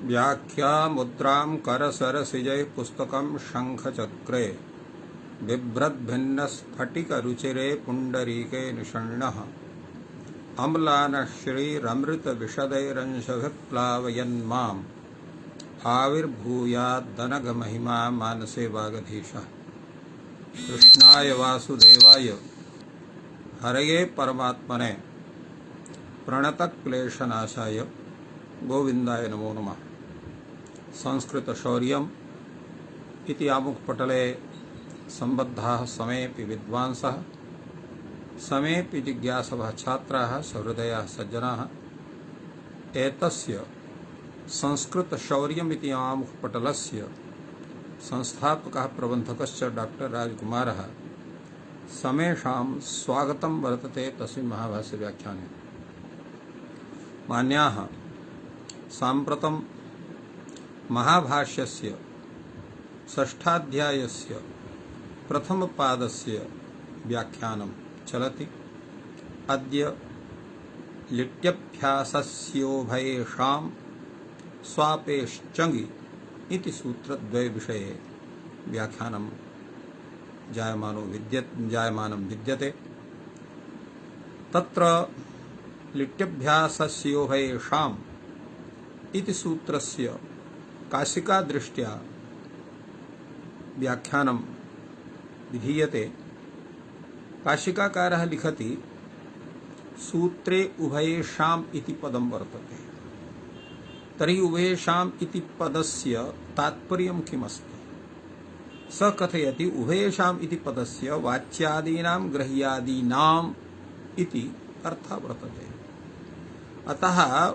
व्याख्या मुद्रां करसरसिजै पुस्तकं शङ्खचक्रे बिभ्रद्भिन्नस्फटिकरुचिरे पुण्डरीके निषण्णः अम्लानश्रीरमृतविशदैरंशभिः प्लावयन्माम् आविर्भूयाद्दनघमहिमा मानसे वागधीशः। कृष्णाय वासुदेवाय हरये परमात्मने प्रणतक्लेशनाशाय गोविंदाय नमो नमः। संस्कृत शौर्यम् इति आमुखपटले सम्बद्धाः समेऽपि विद्वांसः समेऽपि जिज्ञासवः छात्राः सहृदयाः सज्जनाः एतस्य संस्कृत शौर्यम् इति आमुखपटलस्य संस्थापकः प्रबन्धकश्च डॉक्टर राजकुमारः समेषां स्वागतं वर्तते तस्मिन् महाभाष्य व्याख्याने। मान्याः, साम्प्रतं महाभाष्यस्य षष्ठाध्यायस्य प्रथमपादस्य व्याख्यानं चलति। अद्य लिट्यभ्यासस्योभयेषां स्वापेश्चङि इति सूत्रद्वय विषये व्याख्यानं जायमानं विद्यते। तत्र लिट्यभ्यासस्योभयेषाम् इति सूत्रस्य काशिका दृष्ट्या व्याख्यानं विधीयते। काशिकाकारः लिखति सूत्रे उभयेषाम् इति पदं वर्तते। तर्हि उभयेषाम् इति पदस्य तात्पर्यं किमस्ति? स कथयति उभयेषाम् इति पदस्य वाच्यादीनां गृह्यादीनाम् इति अर्थः वर्तते। अतः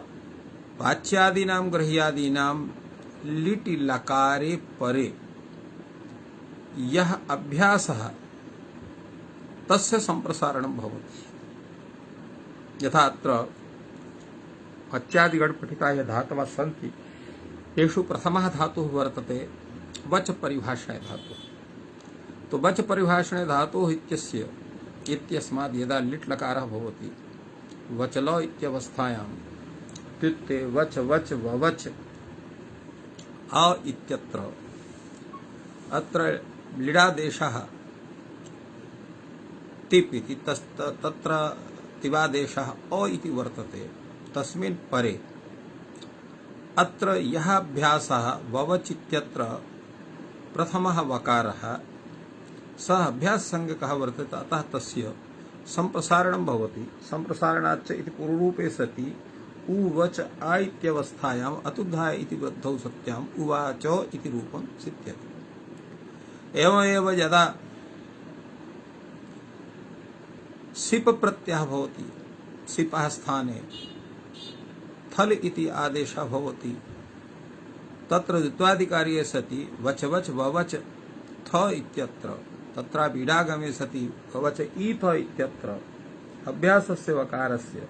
वाच्यादीनां गृह्यादीनां लिटि लकारे परे यः अभ्यासः तस्य संप्रसारणं भवति। यथा अत्र वाच्यादिगणपठिताः धातवः सन्ति, तेषु प्रथमः धातुः वर्तते वच परिभाषणे धातुः। तो वच परिभाषणे धातुः इत्यस्माद् यदा लिट् लकारः भवति वचल इत्यवस्थायां इत्युक्ते वच वच ववच अ इत्यत्र अत्र लिडादेशः तिप् इति तत्र तिवादेशः अ इति वर्तते। तस्मिन् परे अत्र यः अभ्यासः ववच इत्यत्र प्रथमः वकारः सः अभ्याससंज्ञकः वर्तते। अतः तस्य संप्रसारणं भवति। संप्रसारणाच्च इति पूर्वरूपे सति उवच आ इत्यवस्थायाम् अतुद्धाय इति वृद्धौ सत्याम् उवाच इति रूपं सिद्ध्यति। एवमेव यदा सिप प्रत्ययः भवति, सिपः स्थाने थल इति आदेशः भवति, तत्र द्वित्वादिकार्ये सति वच वच ववच थ इत्यत्र तत्र बीडागमे सति वच ईथ इत्यत्र अभ्यासस्य वकारस्य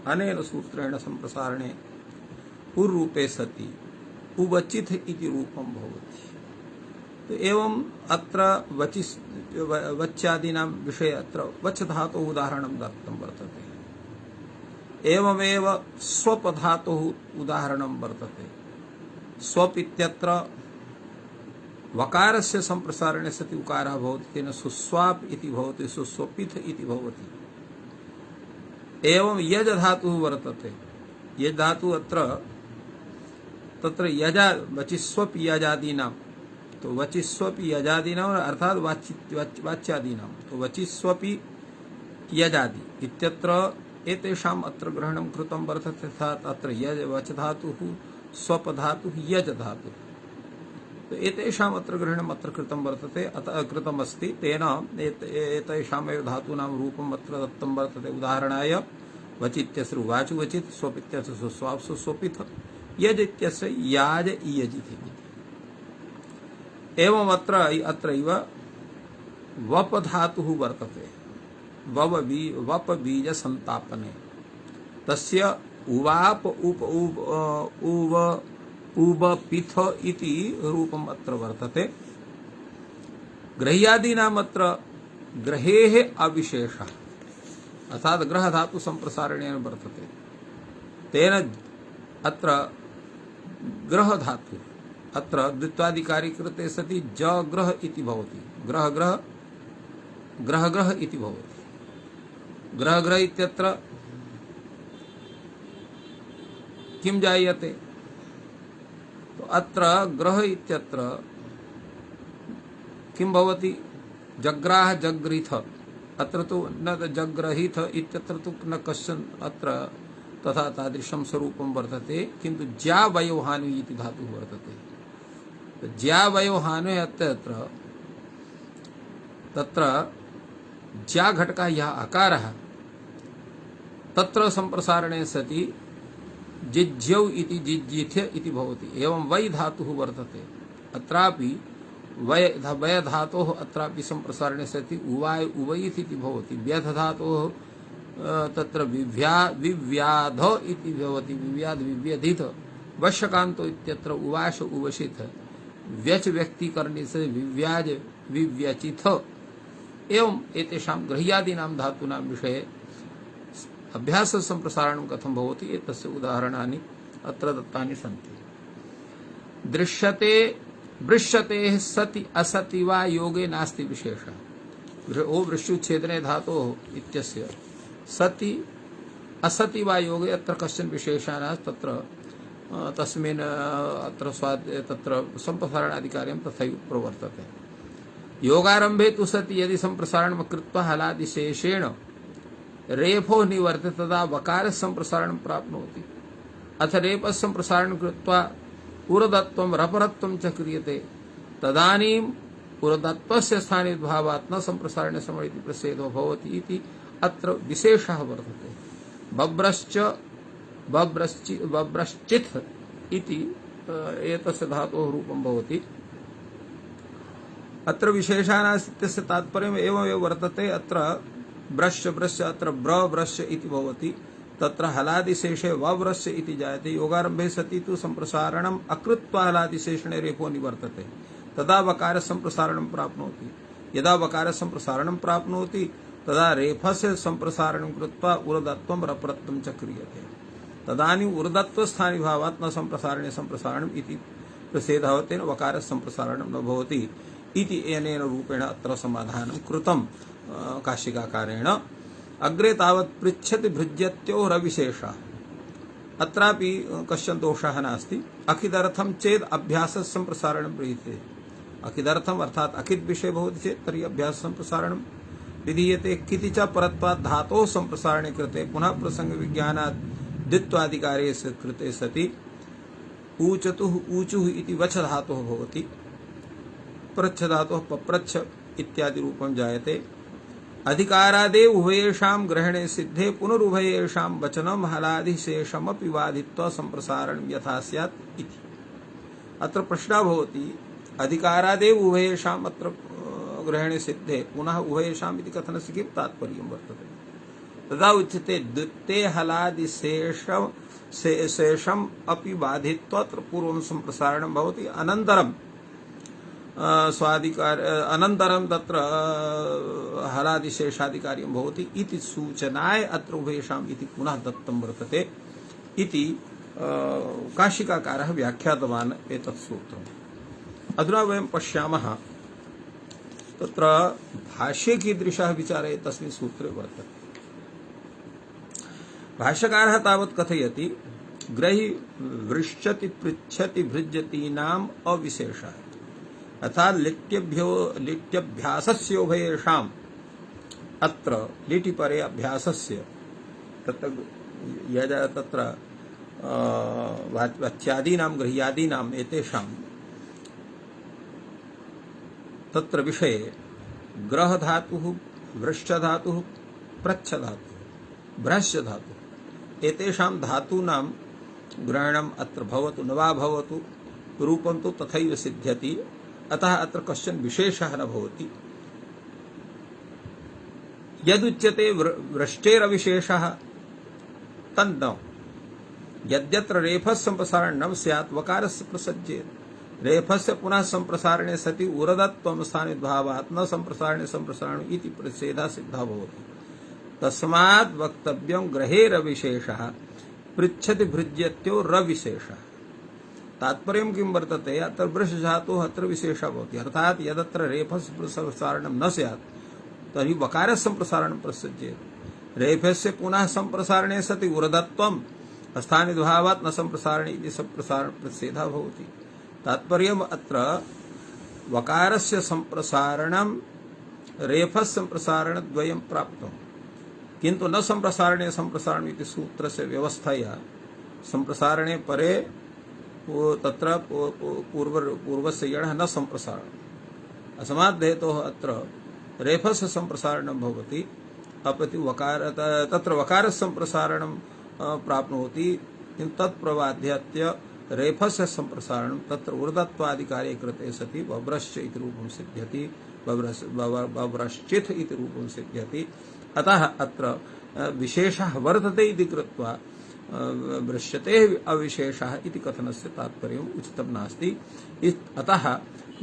अनेन सूत्रेण संप्रसारणे पूर्वरूपे सति उवचिथ इति रूपं भवति। तो एवं अत्र वच्यादीनां विषये अत्र वच धातोः उदाहरणं दत्तं वर्तते। एवमेव स्वप धातोः उदाहरणं वर्तते। स्वप इत्यत्र वकारस्य संप्रसारणे सति उकारः भवति, तेन सुस्वाप इति भवति, सुस्वपिथ इति भवति। एवं यज धातुः वर्तते। यज धातुः तत्र यजा वचिस्वपि यजादीनां, तो वचिस्वपि यजादीनां अर्थात वाच्यादीनां, तो वचिस्वपि यजादि इत्यत्र एतेषाम् अत्र ग्रहणं कृतं वर्तते। अत्र यज वच धातुः स्वप धातुः यज धातुः, तो एतेषाम् अत्र ग्रहणम् अत्र कृतं वर्तते। अतः कृतमस्ति तेन एतेषामेव धातूनां रूपम् अत्र दत्तं वर्तते। उदाहरणाय वच इत्यस्य उवाच वचित्, स्वप इत्यस्य सुस्वाप सुस्वपिथ, यज इत्यस्य याज इयजिति। एवम् अत्रैव वप धातुः वर्तते। वप बीज संतापने तस्य उवाप उव पिथ इति रूपम् अत्र वर्तते। गृह्यादीनाम् अत्र ग्रहेः अविशेषः अर्थात ग्रह धातु संप्रसारणेन वर्तते। तेन अत्र ग्रह धातु अत्र द्वित्वाधिकारी कृते सति जग्रह इति भवति। ग्रह ग्रह ग्रह ग्रह इति भवति। ग्रह ग्रह इत्यत्र किं जायते? तो अत्र ग्रह इत्यत्र किं भवति? जग्राह जग्रीथ। अत्र तो न जग्रहीथ इत्यत्र तो न कश्चन अत्र तथा तादृशं स्वरूपं वर्तते, किन्तु ज्यावयोहानु इति धातुः वर्तते। तो ज्यावयोहानु अत्र तत्र ज्या घटकः यः अकारः तत्र संप्रसारणे सति जिज्यौ इति जिज्यिथ्य इति भवति। एवं वै धातुः वर्तते। अत्रापि वय धातोः अत्रापि संप्रसारणे सति उवाय उवैथ इति भवति। व्यथ धातोः तत्र विव्याध इति भवति। विव्याध विव्यधित। वश्यकान्तो इत्यत्र उवाश उवशिथ। व्यच व्यक्तीकरणे से विव्याज विव्यचिथ। एवं एतेषां गृह्यादीनां धातूनां विषये अभ्यास संप्रसारणं कथं भवति एतस्य उदाहरणानि अत्र दत्तानि सन्ति। दृश्यते वृश्यते सति असति वा योगे नास्ति विशेषः। ओ वृश्युच्छेदने धातोः इत्यस्य सति असति वा योगे अत्र कश्चन विशेषः नास्ति। तत्र तस्मिन् अत्र तत्र संप्रसारणाधिकार्यं तथैव प्रवर्तते। योगारंभे तु सति यदि संप्रसारणं कृत्वा हलादिशेषेण रेफो निवर्तते तदा वकार संप्रसारणं प्राप्नोति। अथ रेफ संप्रसारणं कृत्वा उरदत्वं रपरत्वं च क्रियते तदानीम् उरदत्वस्य स्थाने भावात् न संप्रसारणे समयति प्रसेदो भवति इति अत्र विशेषः वर्तते। बब्रश्चित् इति एतस्य धातोः रूपं भवति। अत्र विशेषानास्ति तात्पर्यम् एवमेव वर्तते। अत्र ब्रश्य ब्रश्य अत्र ब्रश्य इति भवति। तत्र हलादिशेषे वव्रश्य इति जायते। योगारंभे सति तु संप्रसारणम् अकृत्वा हलादिशेषणे रेफो निवर्तते तदा वकार संप्रसारणं प्राप्नोति। यदा वकार संप्रसारणं प्राप्नोति तदा रेफस्य संप्रसारणं कृत्वा उरदत्वं रपरत्वं च क्रियते तदानीम् उरदत्वस्थानि भावात् न संप्रसारणे संप्रसारणम् इति प्रसेदः भवति। वकार संप्रसारणं न भवति इति अनेन रूपेण अत्र समाधानं कृतं काशिकाकारेण। अग्रे तावत् पृच्छति भृज्यत्योः रविशेषः। अत्रापि कश्चन दोषः नास्ति। अखिदर्थं चेत् अभ्यासस्य संप्रसारणं क्रियते। अखिदर्थम् अर्थात् अखिद् विषये भवति चेत् तर्हि अभ्यास संप्रसारणं विधीयते। किति च परत्वात् धातोः संप्रसारणे कृते पुनः प्रसंग विज्ञानात् द्वित्वाधिकारे कृते सति ऊचतुः ऊचुः इति वच धातुः भवति। प्रच्छ धातुः पप्रच्छ इत्यादि रूपं जायते। अधिकारादेव उभयेषां ग्रहणे सिद्धे पुनरुभयेषां वचनं हलादिशेषमपि बाधित्वा संप्रसारणं यथा स्यात् इति। अत्र प्रश्नः भवति अधिकारादेव उभयेषाम् अत्र ग्रहणे सिद्धे पुनः उभयेषाम् इति कथनस्य किं तात्पर्यं वर्तते? तदा उच्यते द्वित्वे हलादिशेषम् अपि बाधित्वा अत्र पूर्वं संप्रसारणं भवति। अनन्तरं स्वाधिकार अनन्तरं तत्र हलादिशेषाधिकार्यं भवति इति सूचनाय अत्र उभयेषाम् इति पुनः दत्तं वर्तते इति काशिकाकारः व्याख्यातवान् एतत् सूत्रम्। अधुना वयं पश्यामः तत्र भाष्ये कीदृशः विचारः तस्मिन् सूत्रे वर्तते। भाष्यकारः तावत् कथयति ग्रहि वृश्चति पृच्छति भृज्यतीनाम् अविशेषः अर्थात् लिट्यभ्यासस्योभयेषाम् अत्र लिटि परे अभ्यासस्य तत्र वाच्यादीनां गृह्यादीनाम् एतेषां तत्र विषये ग्रह धातुः वृश्च धातुः प्रच्छ धातुः भ्रश्च धातुः एतेषां धातूनां ग्रहणम् अत्र भवतु न वा भवतु रूपं तु तथैव सिद्ध्यति। अतः अत्र कश्चन विशेषः न भवति। यदुच्यते वृष्टेरविशेषः तन्न यद्यत्र रेफस्य संप्रसारणं न स्यात् वकारस्य प्रसज्येत् रेफस्य पुनः संप्रसारणे सति उरदत्वं स्थानिद्भावात् न संप्रसारणे संप्रसारणम् इति प्रतिषेधः सिद्धः भवति। तस्मात् वक्तव्यं ग्रहेरविशेषः पृच्छति भृज्यत्यो रविशेषः। तात्पर्यं किं वर्तते अत्र वृष धातुः अत्र विशेषः भवति अर्थात् यदत्र रेफस्य संप्रसारणं न स्यात् तर्हि वकारस्य संप्रसारणं प्रसज्येत रेफस्य पुनः संप्रसारणे सति उरदत्वं स्थानिद्भावात् न संप्रसारणे इति संप्रसारण प्रतिषेधः भवति तात्पर्यम् अत्र वकारस्य संप्रसारणं रेफस्य संप्रसारणद्वयं प्राप्तं किन्तु न संप्रसारणे संप्रसारणम् इति सूत्रस्य व्यवस्थया संप्रसारणे परे तत्र पूर्वस्य यणः न संप्रसारणम् अस्मात् हेतोः अत्र रेफस्य संप्रसारणं भवति अपि वकार तत्र वकारस्य संप्रसारणं प्राप्नोति किन्तु तत्प्रवाद्यत्य रेफस्य संप्रसारणं तत्र ऊर्ध्वत्वादिकार्ये कृते सति बब्रश्च इति रूपं सिद्ध्यति बब्रश्चित् इति रूपं सिद्ध्यति अतः अत्र विशेषः वर्तते इति कृत्वा दृश्यते अविशेषः इति कथनस्य तात्पर्यम् उचितं नास्ति अतः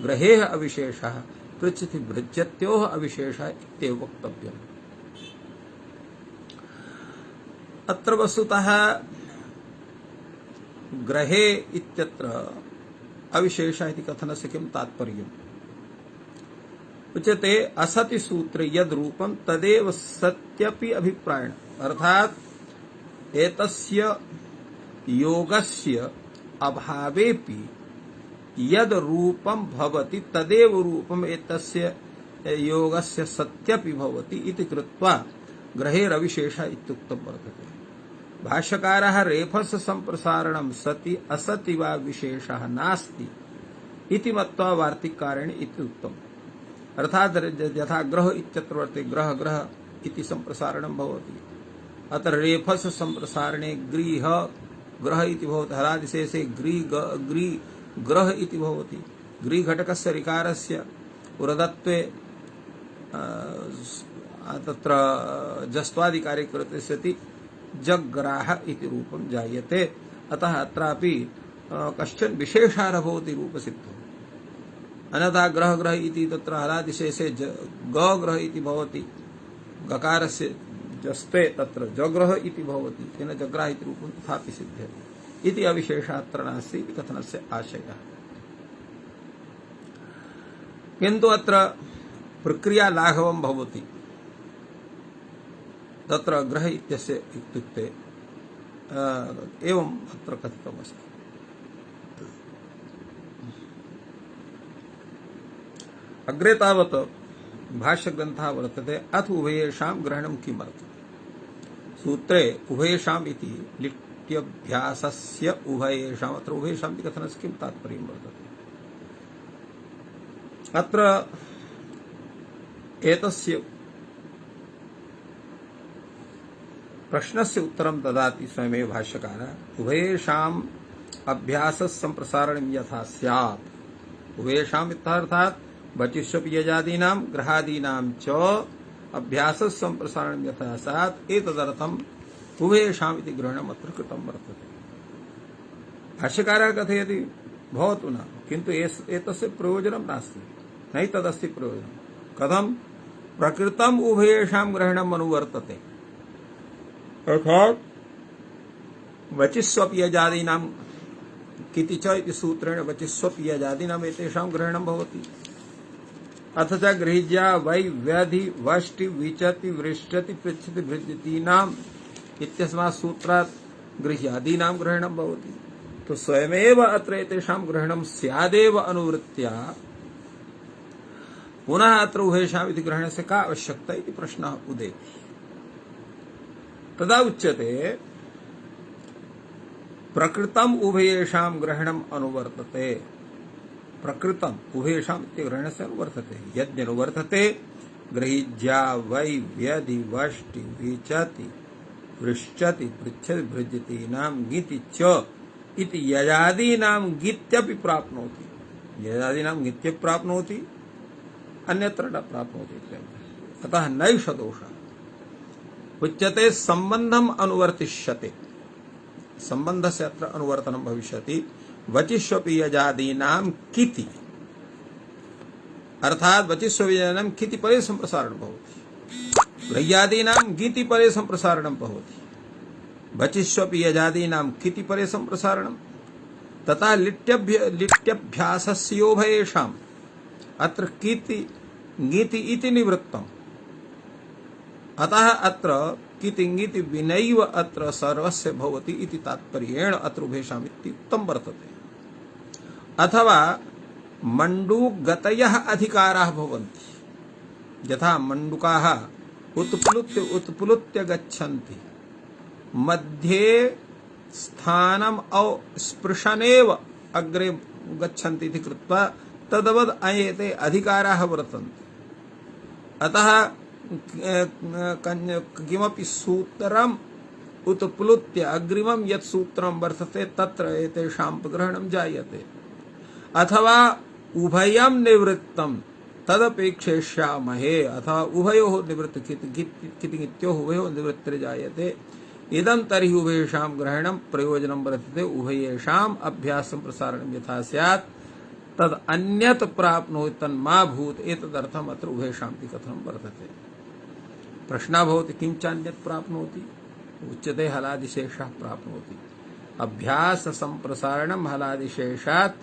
ग्रहेः अविशेषः पृच्छति भृज्यत्योः अविशेषः इत्येव वक्तव्यम् अत्र वस्तुतः ग्रहे इत्यत्र अविशेषः इति कथनस्य किं तात्पर्यम् उच्यते असति सूत्रे यद् रूपं तदेव सत्यपि अभिप्रायेण अर्थात् एतस्य योगस्य अभावेपि यद् रूपं भवति तदेव रूपम् एतस्य योगस्य सत्यपि भवति इति कृत्वा ग्रहेरविशेषः इत्युक्तं वर्तते भाष्यकारः रेफस्य संप्रसारणं सति असति वा विशेषः नास्ति इति मत्वा वार्तिकारेण इति उक्तम् अर्थात् यथा ग्रह इत्यत्र वर्तते ग्रह ग्रह इति संप्रसारणं भवति अत्र रेफस्य संप्रसारणे ग्रीह ग्रह इति भवति हलादिशेषे ग्री ग्रह इति भवति ग्री घटकस्य ऋकारस्य उरदत्वे तत्र जस्त्वादिकार्ये कृते सति जग्राह इति रूपं जायते अतः अत्रापि कश्चन विशेषः न भवति रूपसिद्धौ अन्यथा ग्रह ग्रह इति तत्र हलादिशेषे ग ग्रह इति भवति गकारस्य जस्ते तत्र जग्रह इति भवति तेन जग्राह इति रूपं तथापि सिद्ध्यति इति अविशेषः अत्र नास्ति इति कथनस्य आशयः किन्तु अत्र प्रक्रिया लाघवं भवति तत्र ग्रह इत्यस्य इत्युक्ते एवम् अत्र कथितमस्ति अग्रे तावत् भाष्यग्रन्थः वर्तते अथ उभयेषां ग्रहणं किमर्थम् सूत्रे उभयेषाम् इति लिट्यभ्यासस्य उभयेषाम् अत्र उभयेषाम् इति कथनस्य किं तात्पर्यं वर्तते अत्र एतस्य प्रश्नस्य उत्तरं ददाति स्वयमेव भाष्यकारः उभयेषाम् अभ्यासस्य संप्रसारणं यथा स्यात् उभयेषाम् अर्थात् वचिष्वपि यजादीनां ग्रहादीनां च अभ्यासस्य संप्रसारणं यथा स्यात् एतदर्थम् उभयेषाम् इति ग्रहणम् अत्र कृतं वर्तते भाष्यकारः कथयति भवतु न किन्तु एतस्य प्रयोजनं नास्ति नहि तदस्ति प्रयोजनं कथं प्रकृतम् उभयेषां ग्रहणम् अनुवर्तते अर्थात् वचिस्वपि यजादीनां किति च इति सूत्रेण वचिस्वपि यजादीनाम् एतेषां ग्रहणं भवति अथ च गृहीज्या वै व्यधि वष्टि विचति वृष्टति पृच्छति भृजतीनाम् इत्यस्मात् सूत्रात् गृह्यादीनां ग्रहणं भवति तो स्वयमेव अत्र एतेषां ग्रहणं स्यादेव अनुवृत्त्या पुनः अत्र उभयेषाम् इति ग्रहणस्य का आवश्यकता इति प्रश्नः उदेति तदा उच्यते प्रकृतम् उभयेषां ग्रहणम् अनुवर्तते प्रकृतम् उभयेषाम् इति ग्रहणस्य अनुवर्तते यद्यनुवर्तते गृहीज्या वै व्यधि वष्टि विचति वृश्चति पृच्छति भृजतीनां गीति च इति यजादीनां गीत्यपि प्राप्नोति यजादीनां गीत्यपि प्राप्नोति अन्यत्र न प्राप्नोति अतः नैष दोषः उच्यते संबंधम अनुवर्तिष्यते संबंधस्य अत्र अनुवर्तनं भविष्यति वचिष्वपि यजादीनां किति अर्थात् वचिष्वपि यजादीनां किति परे संप्रसारणं भवति गृह्यादीनां गीति परे संप्रसारणं भवति वचिष्वपि यजादीनां किति परे संप्रसारणं तथा लिट्यभ्यासस्योभयेषाम् अत्र कीति ङीति इति निवृत्तम्। अतः अत्र कीति ङीति विनैव अत्र सर्वस्य भवति इति तात्पर्येण अत्र उभयेषाम् इति उक्तं वर्तते। अथवा मण्डूकगतयः अधिकाराः भवन्ति, यथा मण्डूकाः उत्प्लुत्य गच्छन्ति, मध्ये स्थानम् स्पृशनेव अग्रे गच्छन्ति इति कृत्वा तद्वद् एते अधिकाराः वर्तन्ते। अतः किमपि सूत्रम् उत्प्लुत्य अग्रिमं यत् सूत्रं वर्तते तत्र एतेषां ग्रहणं जायते। अथवा उभयं निवृत्तं तदपेक्षेष्यामहे, अथवा उभयोः निवृत्त कितिङित्योः उभयोः निवृत्तिर्जायते। इदं तर्हि उभयेषां ग्रहणं प्रयोजनं वर्तते। उभयेषाम् अभ्यासं प्रसारणं यथा स्यात् तद् अन्यत् प्राप्नोति तन्मा भूत्, एतदर्थम् अत्र उभयेषाम् इति कथनं वर्तते। प्रश्नः भवति किं चान्यत् प्राप्नोति? उच्यते हलादिशेषः प्राप्नोति। अभ्यास संप्रसारणं हलादिशेषात्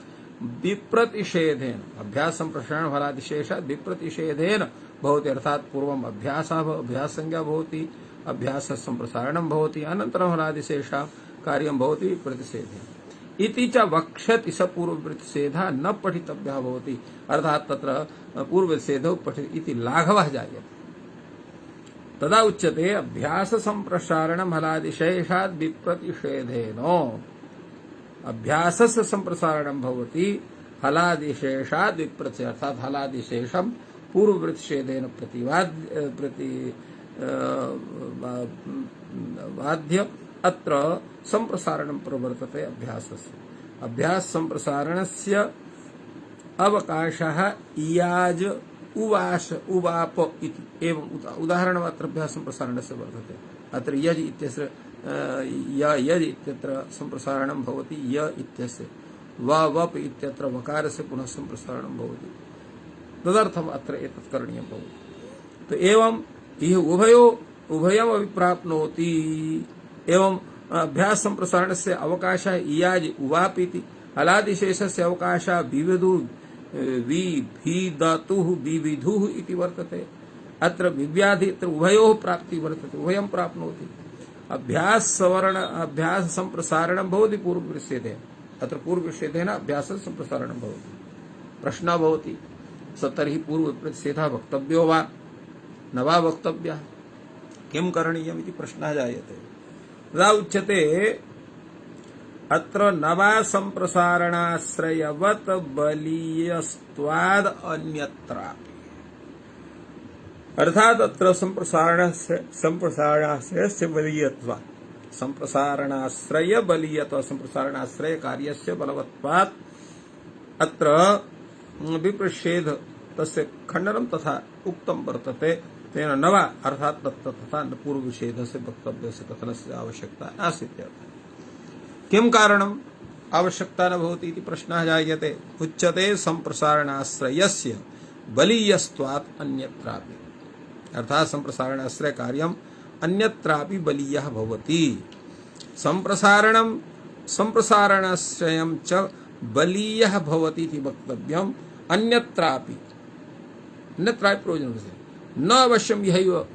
विप्रतिषेधेन, अभ्यास संप्रसारण हलादिशेषात् विप्रतिषेधेन भवति, अर्थात् पूर्वम् अभ्याससंज्ञा भवति, अभ्यास संप्रसारणं भवति, अनन्तरं हलादिशेषः कार्यं भवति विप्रतिषेधेन इति च वक्ष्यति। स पूर्वप्रतिषेधः न पठितव्यः भवति, अर्थात् तत्र पूर्वप्रतिषेधौ पठित इति लाघवः जायते। तदा उच्यते अभ्यास संप्रसारणं हलादिशेषात् विप्रतिषेधेन, अभ्यासस्य संप्रसारणं भवति हलादिशेषात् विप्रतिषेधेन, अर्थात् हलादिशेषं पूर्वप्रतिषेधेन बाध्य अत्र संप्रसारणं प्रवर्तते अभ्यासस्य। अभ्यास संप्रसारणस्य अवकाशः इयाज उवास उवाप इति एवं उदाहरणम् अत्र अभ्यास संप्रसारणस्य वर्तते। अत्र यज इत्यस्य यज इत्यत्र संप्रसारणं भवति, य इत्यस्य वप इत्यत्र वकारस्य पुनः संप्रसारणं भवति, तदर्थम् अत्र एतत् करणीयं भवति। तो एवं इह उभयमपि प्राप्नोति। एवं अभ्यास संप्रसारणस्य अवकाशः इयाज उवाप इति, हलादिशेषस्य अवकाशः विभिदतुः विविधुः इति वर्तते। अत्र विव्याधि इति उभयोः प्राप्ति वर्तते, उभयं प्राप्नोति। अभ्यास संप्रसारणं भवति पूर्वप्रतिषेधेन, अत्र पूर्वप्रतिषेधेन अभ्यास संप्रसारणं भवति। प्रश्नः भवति स तर्हि पूर्वप्रतिषेधः वक्तव्यो वा न वा वक्तव्यः, किं करणीयम् इति प्रश्नः जायते। तदा उच्यते अत्र न वा संप्रसारणाश्रयवत् बलीयस्त्वाद् अन्यत्रापि, अर्थात अत्र संप्रसारणाश्रयस्य बलीयत्वात्, संप्रसारणाश्रय बलीयत्वात्, संप्रसारणाश्रय कार्यस्य बलवत्वात् अत्र विप्रतिषेध तस्य खण्डनं तथा उक्तं वर्तते। तेन न वा अर्थात् तथा पूर्वविषेधस्य वक्तव्यस्य कथनस्य आवश्यकता नास्ति। किं कारणम् आवश्यकता न भवति इति प्रश्नः जायते। उच्यते संप्रसारणाश्रयस्य बलीयस्त्वात् अन्यत्रापि, अर्थात् संप्रसारणाश्रय कार्यम् अन्यत्रापि बलीयः भवति। संप्रसारणाश्रयं च बलीयः भवति इति वक्तव्यम्। अन्यत्रापि प्रयोजनं स्यात्, न अवश्यं यहैव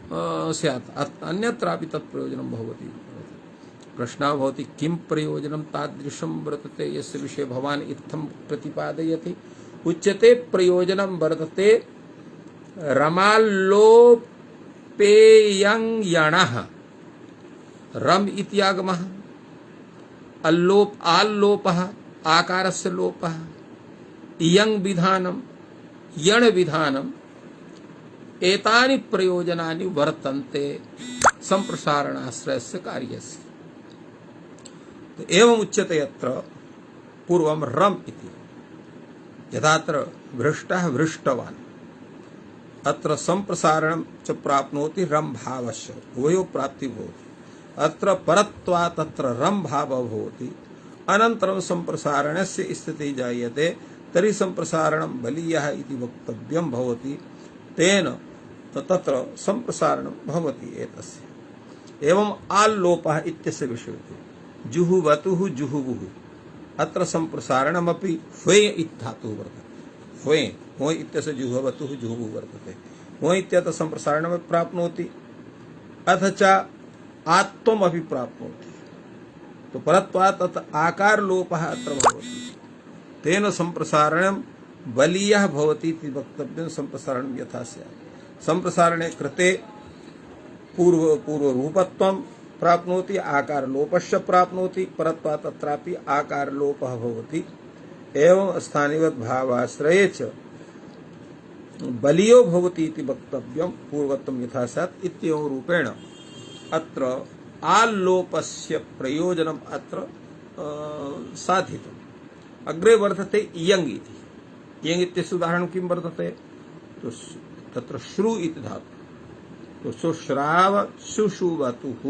स्यात्, अन्यत्रापि तत् प्रयोजनं भवति। प्रश्नः भवति किं प्रयोजनं तादृशं वर्तते यस्य विषये भवान् इत्थं प्रतिपादयति। उच्यते प्रयोजनं वर्तते रमाल्लोपेयं यणः, रम इत्यागमः, आल्लोपः आकारस्य लोपः, इयं विधानं यण विधानं, एतानि प्रयोजनानि वर्तन्ते संप्रसारणाश्रयस्य कार्यस्य। तो एवं उच्यते अत्र पूर्वं रम इति, यदात्र भ्रष्टः भृष्टवान्, अत्र संप्रसारणं च प्राप्नोति रम भावस्य, उभयोः प्राप्ति भवति। अत्र परत्वात् अत्र रम भावः भवति, अनन्तरं संप्रसारणस्य स्थितिः जायते, तर्हि संप्रसारणं बलीयः इति वक्तव्यं भवति। तेन तत्र संप्रसारणं भवति एतस्य। एवं आल्लोपः इत्यस्य विषये जुहुवतुः जुहुवुः, अत्र संप्रसारणमपि ह्वे इत्धातुः वर्तते। ह्वे ह्वे इत्यस्य जुह्वतुः जुहुः वर्तते। ह्वे इत्यतः संप्रसारणमपि प्राप्नोति अथ च आत्वमपि प्राप्नोति। तो परत्वात् तत् आकार लोपः अत्र भवति। तेन संप्रसारणं बलीयः भवति इति वक्तव्यं। संप्रसारणं यथा स्यात्। संप्रसारणे कृते पूर्वरूपत्वं प्राप्नोति, आकार लोपश्च प्राप्नोति। परत्वात् तत्रापि आकार लोपः भवति। एवं स्थानिवत् भावाश्रये च बलियो भवति इति वक्तव्यं। पूर्वत्वं यथा स्यात् इत्येवं रूपेण अत्र आल्लोपस्य प्रयोजनम् अत्र साधितम्। अग्रे वर्तते इयङ् इति। इयङ् इत्यस्य उदाहरणं किं वर्तते? तो तत्र श्रु इति धातुः। तो शुश्राव शुशुवतुः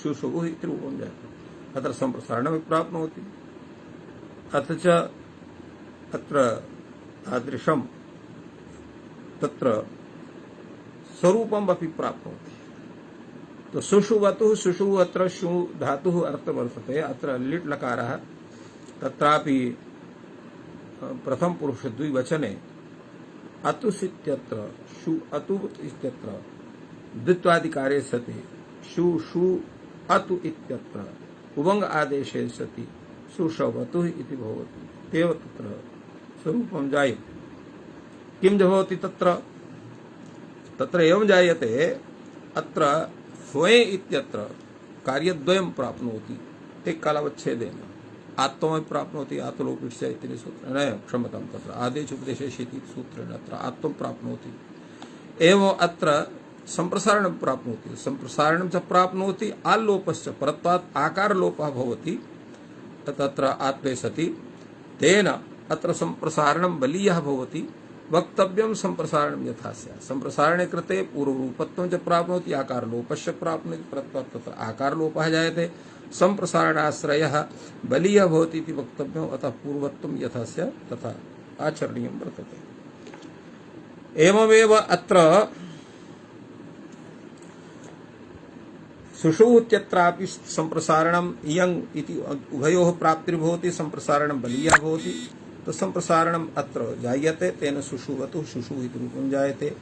शुशुवुः इति रूपं जायते। अत्र संप्रसारणमपि प्राप्नोति अथ च अत्र तादृशं तत्र स्वरूपम् अपि प्राप्नोति। तो सुषुवतुः सुषुः अत्र शु धातुः अर्थ वर्तते। अत्र लिट् लकारः तत्रापि प्रथम पुरुष द्विवचने अतुस् इत्यत्र शु अतु इत्यत्र द्वित्वादिकारे सति शु शु अतु इत्यत्र उभङ्ग आदेशे सति सुषवतुः इति भवति। तेव तत्र स्वरूपं जायते। किं भवति तत्र? तत्र एवं जायते अत्र ह्वे इत्यत्र कार्यद्वयं प्राप्नोति एक कालावच्छेदेन। आत्ममपि प्राप्नोति आत्मलोपस्य इति सूत्रेण, क्षम्यतां, तत्र आदेश उपदेशेषेति सूत्रेण अत्र आत्मं प्राप्नोति। एवं अत्र संप्रसारणं प्राप्नोति। संप्रसारणं च प्राप्नोति आल्लोपश्च। परत्वात् आकारलोपः भवति तत्र आत्मे सति। तेन अत्र संप्रसारणं बलीयः भवति। वक्तव्यं संप्रसारणं यथा स्यात्। संप्रसारणे कृते पूर्वरूपत्वं च प्राप्नोति, आकारलोपश्च प्राप्नोति। परत्वात् तत्र आकारलोपः जायते। संप्रसारणाश्रयः बलीयः भवति इति वक्तव्यम्। अतः पूर्वत्वं यथा स्यात् तथा आचरणीयं वर्तते। एवमेव अत्र सुषुः इत्यत्रापि संप्रसारणम् इयङ् इति उभयोः प्राप्तिर्भवति। संप्रसारणं बलीयः भवति। तो संप्रसारणम् अत्र जायते। तेन सुषुवतुः शुशुः इति रूपं जायते।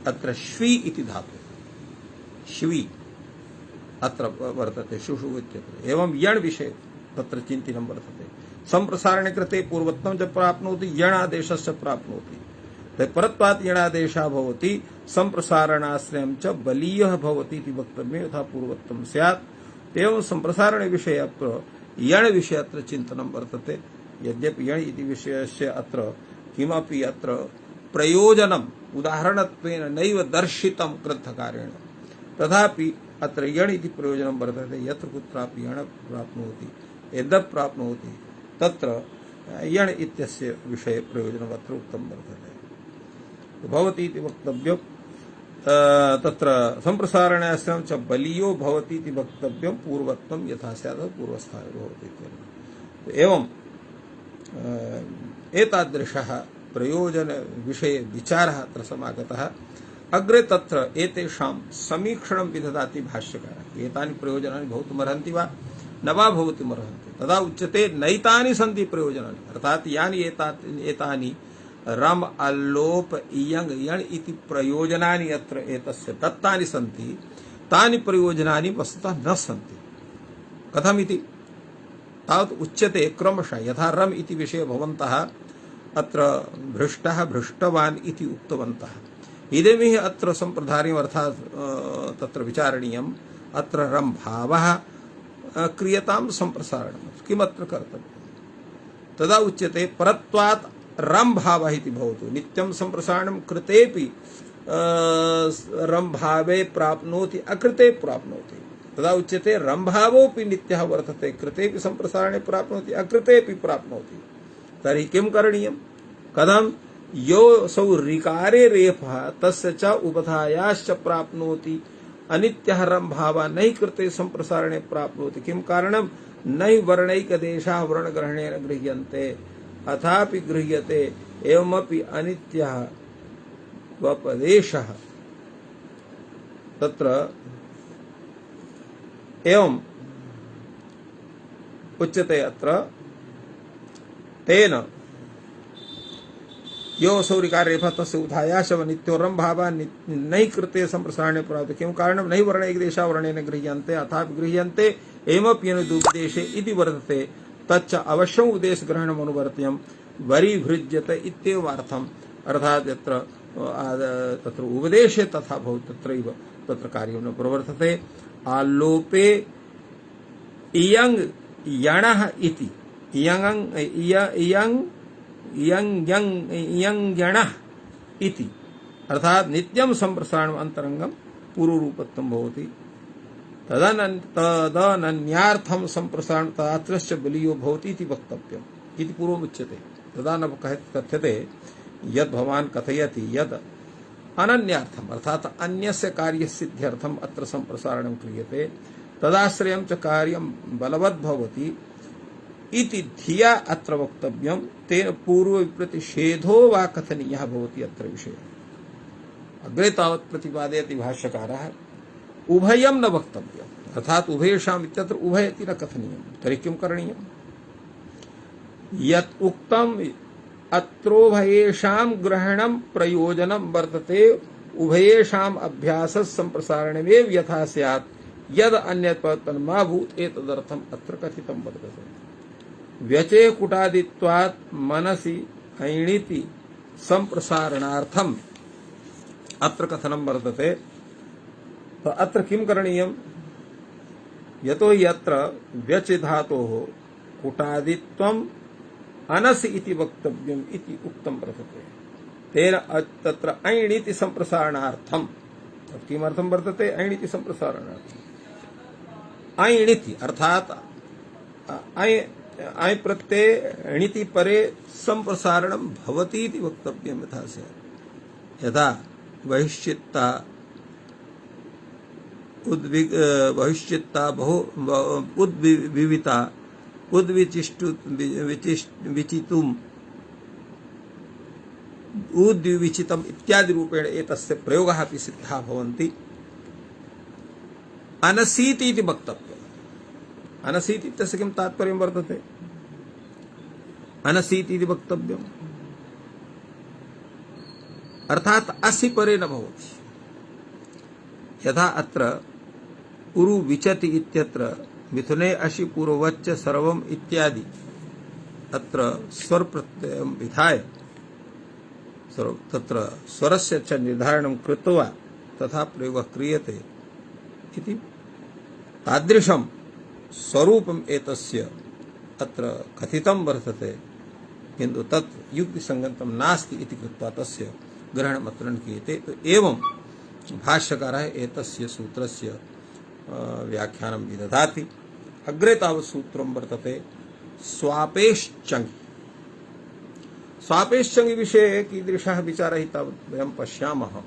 अत्र श्वी इति धातुः श्वी अत्र वर्तते शुशुः इत्यत्र। एवं यण् विषये तत्र चिन्तनं वर्तते। संप्रसारणे कृते पूर्वत्वं च प्राप्नोति, यणादेशस्य प्राप्नोति। परत्वात् यणादेशः भवति। संप्रसारणाश्रयं च बलीयः भवति इति वक्तव्यं यथा पूर्वत्वं स्यात्। एवं संप्रसारण विषये अत्र यण् विषये अत्र चिन्तनं वर्तते। यद्यपि यण् इति विषयस्य अत्र किमपि अत्र प्रयोजनम् उदाहरणत्वेन नैव दर्शितं ग्रन्थकारेण, तथापि अत्र यण् इति प्रयोजनं वर्तते। यत्र कुत्रापि यण् प्राप्नोति, यद्यप् प्राप्नोति तत्र यण् इत्यस्य विषये प्रयोजनम् अत्र उक्तं वर्तते। भवति इति वक्तव्यं। तत्र संप्रसारणाश्रयं च बलीयो भवति इति वक्तव्यं। पूर्वत्वं यथा स्यात् पूर्वस्थाने भवति। एवं एतादृशः प्रयोजन विषये विचारः अत्र समागतः। अग्रे तत्र एतेषां समीक्षणं विदधाति भाष्यकारः। एतानि प्रयोजनानि भवितुमर्हन्ति वा न वा भवितुमर्हन्ति। तदा उच्यते नैतानि सन्ति प्रयोजनानि। अर्थात् यानि एतानि रम अल्लोप इयङ् यण् इति प्रयोजनानि अत्र एतस्य दत्तानि सन्ति, तानि प्रयोजनानि वस्तुतः न सन्ति। कथमिति तावत् उच्यते क्रमशः। यथा रम इति विषये भवन्तः अत्र भृष्टः भृष्टवान् इति उक्तवन्तः। इदमिह अत्र सम्प्रदायम् अर्थात् तत्र विचारणीयम्। अत्र रम भावः क्रियतां संप्रसारणं किमत्र कर्तव्यं? तदा उच्यते परत्वात् रम भावः इति भवतु। नित्यं संप्रसारणं कृतेपि रम भावे प्राप्नोति, अकृते प्राप्नोति। तदा उच्यते रम भावोऽपि नित्यः वर्तते, कृतेपि संप्रसारणे प्राप्नोति, अकृतेपि प्राप्नोति। तर्हि किं करणीयं? कथं? योऽसौ ऋकारे रेफः तस्य च उपधायाश्च प्राप्नोति। अनित्यः रम भावः नहि कृते संप्रसारणे प्राप्नोति। किं कारणं? नहि वर्णैकदेशाः वर्णग्रहणेन गृह्यन्ते, अथापि गृह्यते। एवमपि अनित्यः वपदेशः तत्र एवं उच्यते अत्र तेन यो सौरिकार्यः तस्य उधायाशव नित्योरम भावा नहीं कृते संप्रसारणे प्राप्त किं कारणं नहीं वर्ण एक देशा वर्णेन गृह्यन्ते अथापि गृह्यन्ते एमप्येन दुपदेशे इति वर्तते तच्च अवश्यम उपदेश ग्रहणम् अनुवर्त्यं वरीभृज्यते इत्येवार्थम् अर्थात् यत्र तत्र उपदेशे तथा भवति तत्रैव तत्र कार्यं न प्रवर्तते आलोपे इयं यणः इति यणः इति अर्थात् नित्यं संप्रसारणम् अंतरंगम पूर्वरूपत्वं भवति तदनन्यार्थं संप्रसारण तदात्रस्य बलियो भवति इति वक्तव्यम् इति पूर्वमुच्यते। तदा न कथ्यते यद् भवान् कथयति यद् अनन्यार्थम् अर्थात् अन्यस्य कार्यसिद्ध्यर्थम् अत्र संप्रसारणं क्रियते तदाश्रयं च कार्यं बलवद् भवति इति धिया अत्र वक्तव्यं तेन पूर्वविप्रतिषेधो वा कथनीयः भवति अत्र विषयः। अग्रे तावत् प्रतिपादयति भाष्यकारः उभयं न वक्तव्यम् अर्थात् उभयेषाम् इत्यत्र उभयति न कथनीयं तर्हि किं करणीयम् यत् उक्तम् अत्रोभयेषां ग्रहणं प्रयोजनं वर्तते उभयेषाम् अभ्यासः संप्रसारणमेव यथा स्यात् यद् अन्यत् तन्मा भूत् एतदर्थम् अत्र कथितं वर्तते। व्यचे कुटादित्वात् मनसि ऐणिति संप्रसारणार्थम् अत्र कथनं वर्तते। तो अत्र किं करणीयम् यतो यत्र व्यच धातोः कुटादित्वम् अनसि इति वक्तव्यम् इति उक्तं वर्तते तेन तत्र ऐणिति संप्रसारणार्थम् किमर्थं वर्तते ऐणिति संप्रसारणार्थम् ऐणिति अर्थात् ऐ प्रत्यय णिति परे संप्रसारणं भवति इति वक्तव्यं यथा स्यात् यथा बहिश्चित्ता बहिश्चित्ता बहु उद्विविता विचितुम् उद्विचितम् इत्यादि रूपेण एतस्य प्रयोगः अपि सिद्धः भवन्ति। अनसीति इति वक्तव्यम् अनसीति इत्यस्य किं तात्पर्यं वर्तते अनसीति इति वक्तव्यम् अर्थात् असि परे न भवति यथा अत्र उरु विचति इत्यत्र मिथुने अशि पूर्ववच्च सर्वम् इत्यादि अत्र स्वर प्रत्ययं विधाय तत्र स्वरस्य च निर्धारणं कृत्वा तथा प्रयोगः क्रियते इति तादृशं स्वरूपम् एतस्य अत्र कथितं वर्तते किन्तु तत् युक्तिसंगतं नास्ति इति कृत्वा तस्य ग्रहणम् अत्र न क्रियते। तो एवं भाष्यकारः एतस्य सूत्रस्य व्याख्यानं विदधाति। अग्रे तावत् सूत्रं वर्तते स्वापेश्चङ् स्वापेश्चङ् विषये कीदृशः विचारः तावत् वयं पश्यामः।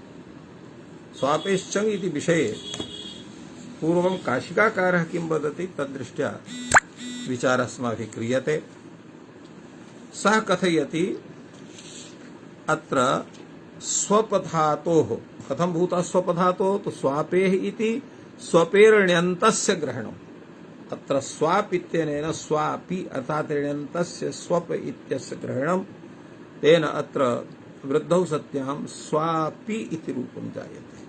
स्वापेश्चङ् इति विषये पूर्वं काशिकाकारः किं वदति तद्दृष्ट्या विचारः अस्माभिः क्रियते। सः कथयति अत्र स्वपधातोः कथं भूतः स्वपधातोः तो स्वापेः इति स्वपेर्ण्यन्तस्य ग्रहणम् अत्र स्वाप् इत्यनेन स्वापि अर्थात् ण्यन्तस्य स्वप इत्यस्य ग्रहणं तेन अत्र वृद्धौ सत्यां स्वापि इति रूपं जायते।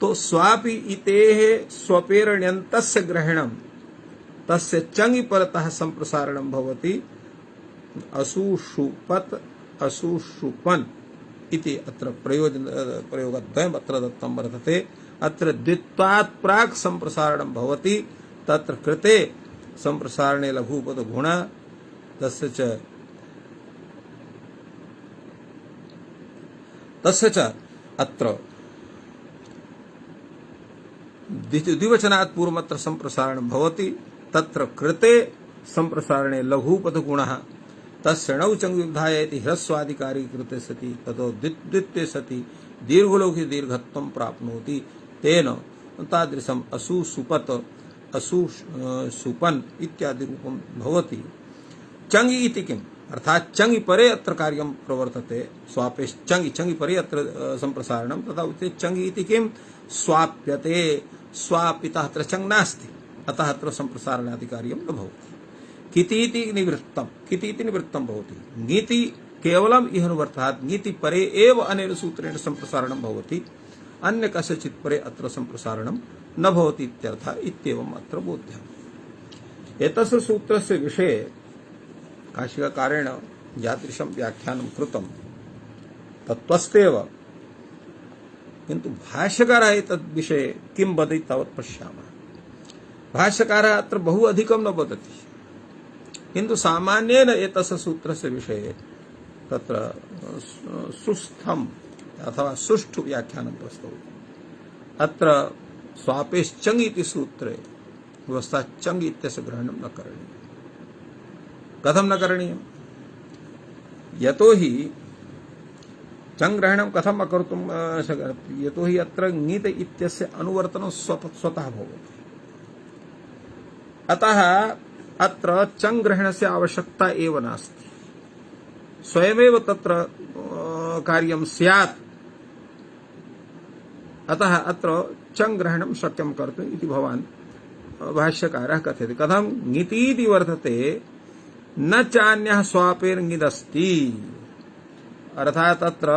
तो स्वापि इतेः स्वपेर्ण्यन्तस्य ग्रहणं तस्य चङि परतः संप्रसारणं भवति असुषुपत् असुषुपन् इति अत्र प्रयोगद्वयम् अत्र दत्तं वर्तते। अत्र द्वित्वात् प्राक् संप्रसारणं भवति तत्र कृते संप्रसारणे लघुपद गुण तस्य च अत्र द्विवचनात् पूर्वमत्र संप्रसारणं भवति तत्र कृते संप्रसारणे लघुपद गुणः तस्य णौ चङ्विधाय इति ह्रस्वादिकारी कृते सति ततो द्वित्वे सति दीर्घलोके दीर्घत्वं प्राप्नोति तेन तादृशम् असुसुपत् असुसुपन् इत्यादि रूपं भवति। चङि इति किम् अर्थात् चङि परे अत्र कार्यं प्रवर्तते स्वापेश् चङि परे अत्र संप्रसारणं तथा उच्यते चङि इति किम् स्वाप्यते स्वापितः अत्र चङ् नास्ति अतः अत्र संप्रसारणाधिकार्यं न भवति। कितीति निवृत्तं भवति। ङीति केवलम् इह अनुवर्थात् ङीति परे एव अनेन सूत्रेण संप्रसारणं भवति, अन्य कस्यचित् परे अत्र संप्रसारणं न भवति इत्यर्थः इत्येवम् अत्र बोध्यम्। एतस्य सूत्रस्य विषये काशिकाकारेण यादृशं व्याख्यानं कृतं तत्त्वस्तेव, किन्तु भाष्यकारः एतद्विषये किं वदति तावत् पश्यामः। भाष्यकारः अत्र बहु अधिकं न वदति, किन्तु सामान्येन एतस्य सूत्रस्य विषये तत्र सुस्थम् अथवा सुष्ठु व्याख्यानं प्रस्तौति। अत्र स्वापेश्चङ् इति सूत्रे व्यवस्था चङ् इत्यस्य ग्रहणं न करणीयम्। कथं न करणीयम्? यतोहि चङ् ग्रहणं कथम् अकर्तुं शक्यते? यतोहि अत्र ङीत इत्यस्य अनुवर्तनं स्वतः भवति। अतः अत्र चङ् ग्रहणस्य आवश्यकता एव नास्ति, स्वयमेव तत्र कार्यं स्यात्। अतः अत्र चङ् ग्रहणं शक्यं कर्तुम् इति भवान् भाष्यकारः कथयति। कथं? ङीतीति वर्तते न चान्यः स्वापेर्ङिदस्ति, अर्थात् अत्र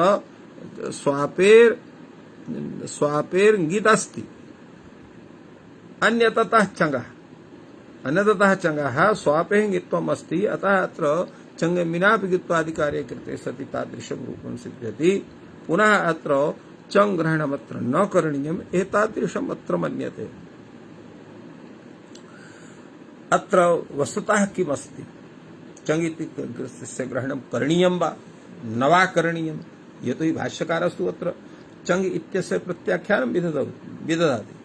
स्वापेर्ङिदस्ति अन्यततः चङ्गः स्वापेः ङित्वम् अस्ति। अतः अत्र चङ् विनापि ङित्वादिकार्ये कृते सति तादृशं रूपं सिद्ध्यति। पुनः अत्र चङ् ग्रहणमत्र न करणीयम्, एतादृशम् अत्र मन्यते। अत्र वस्तुतः किमस्ति? चङ् इति ग्रहणं करणीयं वा न वा करणीयम्? यतोहि भाष्यकारस्तु अत्र चङ् इत्यस्य प्रत्याख्यानं विदधाति।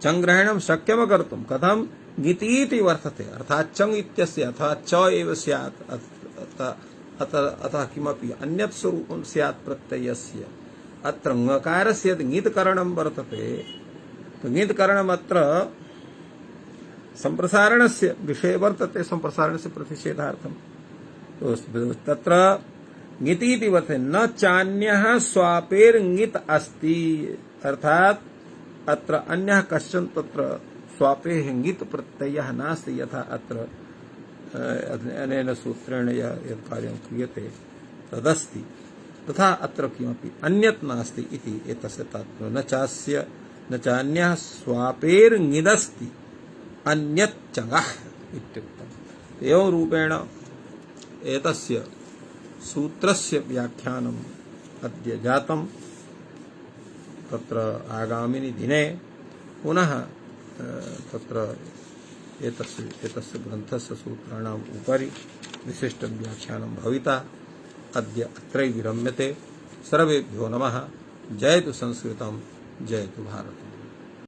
चङ् ग्रहणं शक्यं कर्तुं कथं? ङीतीति वर्तते, अर्थात् चङ् इत्यस्य अथवा च एव स्यात्, अतः किमपि अन्यत् स्वरूपं स्यात् प्रत्ययस्य। अत्र ङकारस्य यद् ङीतकरणं वर्तते, ङीतकरणम् अत्र संप्रसारणस्य विषये वर्तते, संप्रसारणस्य प्रतिषेधार्थं। तत्र ङीतीति वर्तते न चान्यः स्वापेर्ङित् अस्ति, अर्थात् अत्र अन्यः कश्चन तत्र स्वापेः ङित् प्रत्ययः नास्ति, यथा अत्र अनेन सूत्रेण यत् कार्यं क्रियते तदस्ति, तथा अत्र किमपि अन्यत् नास्ति इति एतस्य तात्पर्यं। न चान्यः स्वापेर्ङिदस्ति अन्यत् चङ्गः इत्युक्तम्। एवं रूपेण एतस्य सूत्रस्य व्याख्यानम् अद्य जातम्। तत्र आगामिनि दिने पुनः तत्र एतस्य ग्रन्थस्य सूत्राणाम् उपरि विशिष्टं व्याख्यानं भविता। अद्य अत्रैव विरम्यते। सर्वेभ्यो नमः। जयतु संस्कृतं, जयतु भारतम्।